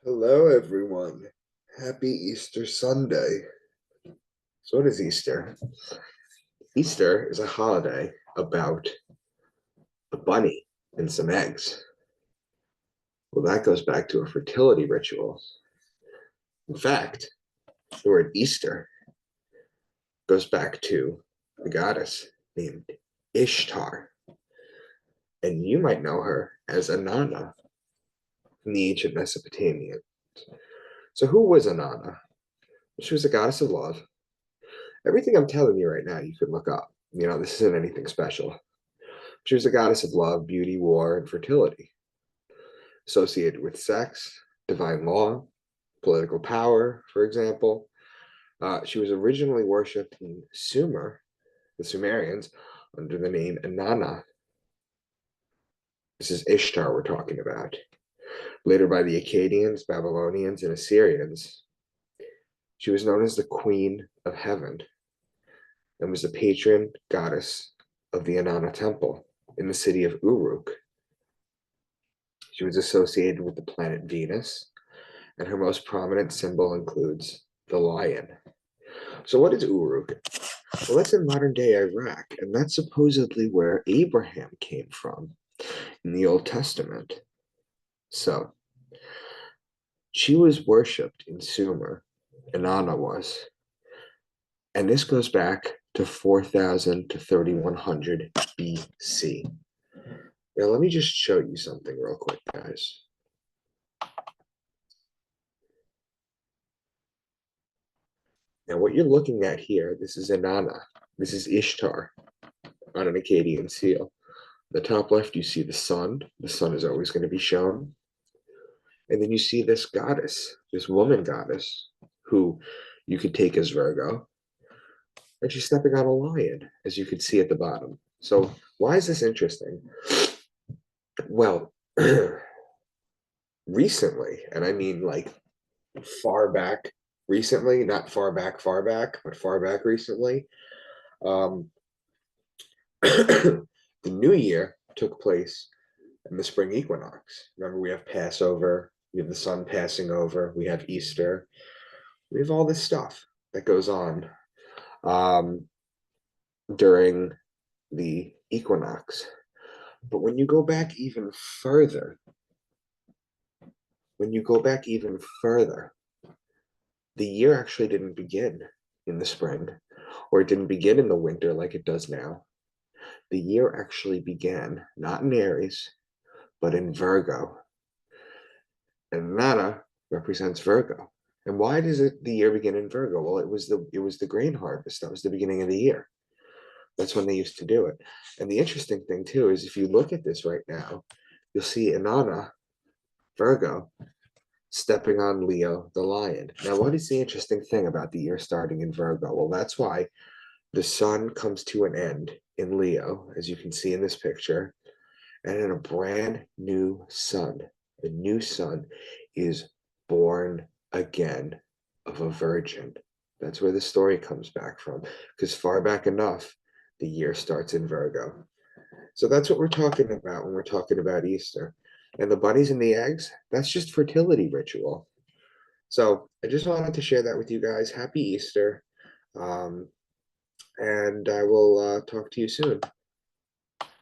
Hello, everyone. Happy Easter Sunday. So, what is Easter? Easter is a holiday about a bunny and some eggs. Well, that goes back to a fertility ritual. In fact, the word Easter goes back to a goddess named Ishtar, and you might know her as Inanna from the ancient Mesopotamian. So, who was Inanna? She was a goddess of love. Everything I'm telling you right now, you could look up. This isn't anything special. She was a goddess of love, beauty, war, and fertility, associated with sex, divine law, political power, for example. She was originally worshipped in Sumer, the Sumerians, under the name Inanna. This is Ishtar we're talking about. Later by the Akkadians, Babylonians, and Assyrians, she was known as the Queen of Heaven and was the patron goddess of the Inanna Temple in the city of Uruk. She was associated with the planet Venus, and her most prominent symbol includes the lion. So, what is Uruk? Well, that's in modern day Iraq, and that's supposedly where Abraham came from in the Old Testament. So, she was worshipped in Sumer, Inanna was, and this goes back to 4000 to 3100 BC. Now, let me just show you something real quick, guys. Now, what you're looking at here, this is Inanna. This is Ishtar on an Akkadian seal. The top left, you see the sun. The sun is always going to be shown. And then you see this goddess, this woman goddess, who you could take as Virgo. And she's stepping on a lion, as you can see at the bottom. So, why is this interesting? Well, recently, and I mean like far back recently, not far back, but far back recently, um, the new year took place in the spring equinox. Remember, we have Passover, we have the sun passing over, we have Easter, we have all this stuff that goes on um, during the equinox. But when you go back even further, the year actually didn't begin in the spring, or it didn't begin in the winter like it does now. The year actually began not in Aries, but in Virgo. And Nana represents Virgo. And why does the year begin in Virgo? Well, it was the grain harvest. That was the beginning of the year. That's when they used to do it. And the interesting thing too is if you look at this right now, you'll see Inanna, Virgo, stepping on Leo, the lion. Now, what is the interesting thing about the year starting in Virgo? Well, that's why the sun comes to an end in Leo, as you can see in this picture, and in a brand new sun. The new sun is born again of a virgin. That's where the story comes back from, because far back enough, the year starts in Virgo. So that's what we're talking about when we're talking about Easter. And the bunnies and the eggs, that's just fertility ritual. So I just wanted to share that with you guys. Happy Easter. And I will talk to you soon.